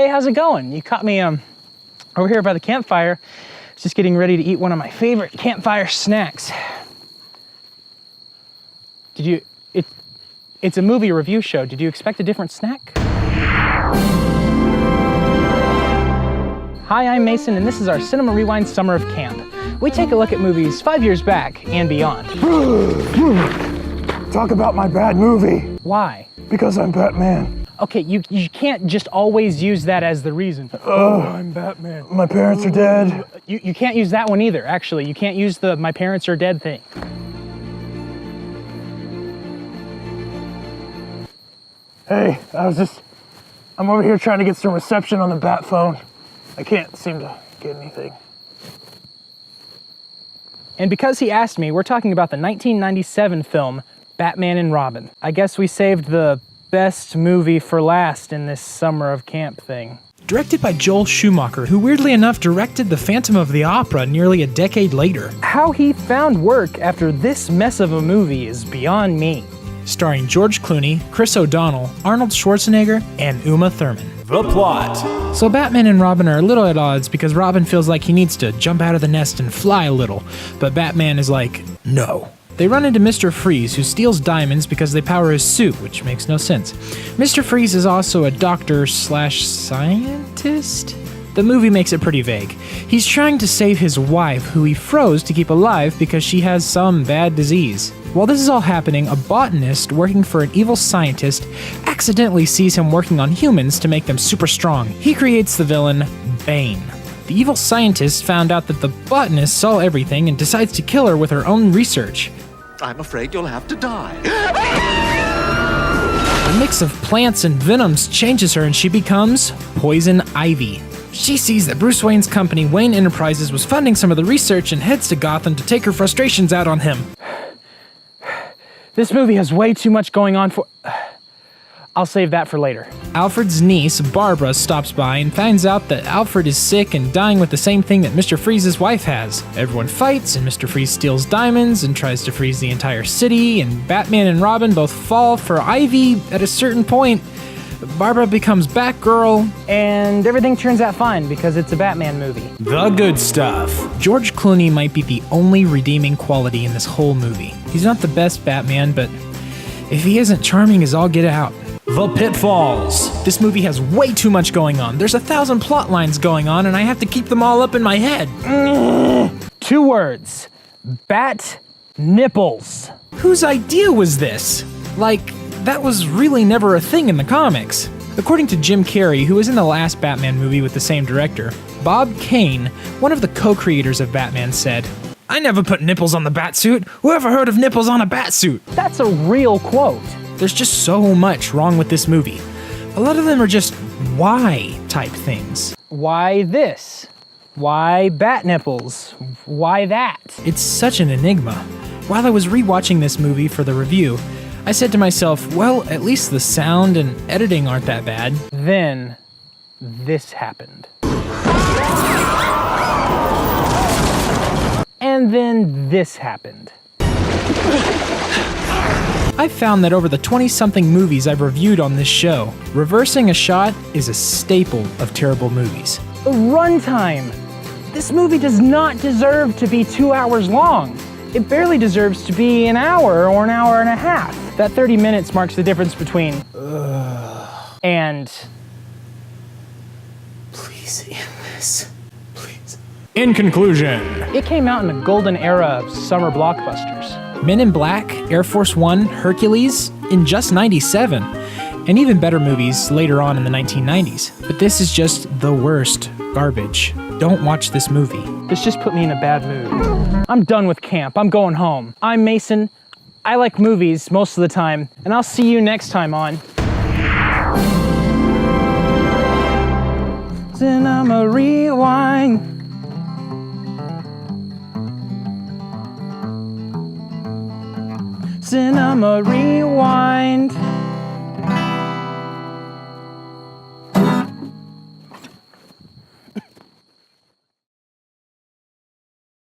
Hey, how's it going? You caught me over here by the campfire. Just getting ready to eat one of my favorite campfire snacks. It's a movie review show. Did you expect a different snack? Hi, I'm Mason, and this is our Cinema Rewind Summer of Camp. We take a look at movies 5 years back and beyond. Talk about my bad movie. Why? Because I'm Batman. Okay, you can't just always use that as the reason. I'm Batman. My parents are dead. You can't use that one either, actually. You can't use the my parents are dead thing. Hey, I'm over here trying to get some reception on the bat phone. I can't seem to get anything. And because he asked me, we're talking about the 1997 film, Batman and Robin. I guess we saved the best movie for last in this summer of camp thing. Directed by Joel Schumacher, who weirdly enough directed The Phantom of the Opera nearly a decade later. How he found work after this mess of a movie is beyond me. Starring George Clooney, Chris O'Donnell, Arnold Schwarzenegger, and Uma Thurman. The plot. So Batman and Robin are a little at odds because Robin feels like he needs to jump out of the nest and fly a little, but Batman is like, no. They run into Mr. Freeze, who steals diamonds because they power his suit, which makes no sense. Mr. Freeze is also a doctor/scientist? The movie makes it pretty vague. He's trying to save his wife, who he froze to keep alive because she has some bad disease. While this is all happening, a botanist working for an evil scientist accidentally sees him working on humans to make them super strong. He creates the villain, Bane. The evil scientist found out that the botanist saw everything and decides to kill her with her own research. I'm afraid you'll have to die. A mix of plants and venoms changes her and she becomes Poison Ivy. She sees that Bruce Wayne's company, Wayne Enterprises, was funding some of the research and heads to Gotham to take her frustrations out on him. This movie has way too much going on for... I'll save that for later. Alfred's niece, Barbara, stops by and finds out that Alfred is sick and dying with the same thing that Mr. Freeze's wife has. Everyone fights, and Mr. Freeze steals diamonds and tries to freeze the entire city, and Batman and Robin both fall for Ivy at a certain point. Barbara becomes Batgirl, and everything turns out fine because it's a Batman movie. The good stuff. George Clooney might be the only redeeming quality in this whole movie. He's not the best Batman, but if he isn't charming as all get out. The pitfalls. This movie has way too much going on. There's 1,000 plot lines going on, and I have to keep them all up in my head. 2 words. Bat nipples. Whose idea was this? Like, that was really never a thing in the comics. According to Jim Carrey, who was in the last Batman movie with the same director, Bob Kane, one of the co-creators of Batman, said, "I never put nipples on the Batsuit. Who ever heard of nipples on a Batsuit?" That's a real quote. There's just so much wrong with this movie. A lot of them are just why type things. Why this? Why bat nipples? Why that? It's such an enigma. While I was rewatching this movie for the review, I said to myself, well, at least the sound and editing aren't that bad. Then, this happened. And then this happened. I've found that over the 20-something movies I've reviewed on this show, reversing a shot is a staple of terrible movies. The runtime! This movie does not deserve to be 2 hours long. It barely deserves to be an hour or an hour and a half. That 30 minutes marks the difference between and Please end this. Please. In conclusion, it came out in the golden era of summer blockbusters. Men in Black, Air Force One, Hercules, in just 97, and even better movies later on in the 1990s. But this is just the worst garbage. Don't watch this movie. This just put me in a bad mood. I'm done with camp. I'm going home. I'm Mason. I like movies most of the time, and I'll see you next time on Cinema Rewind. Cinema Rewind.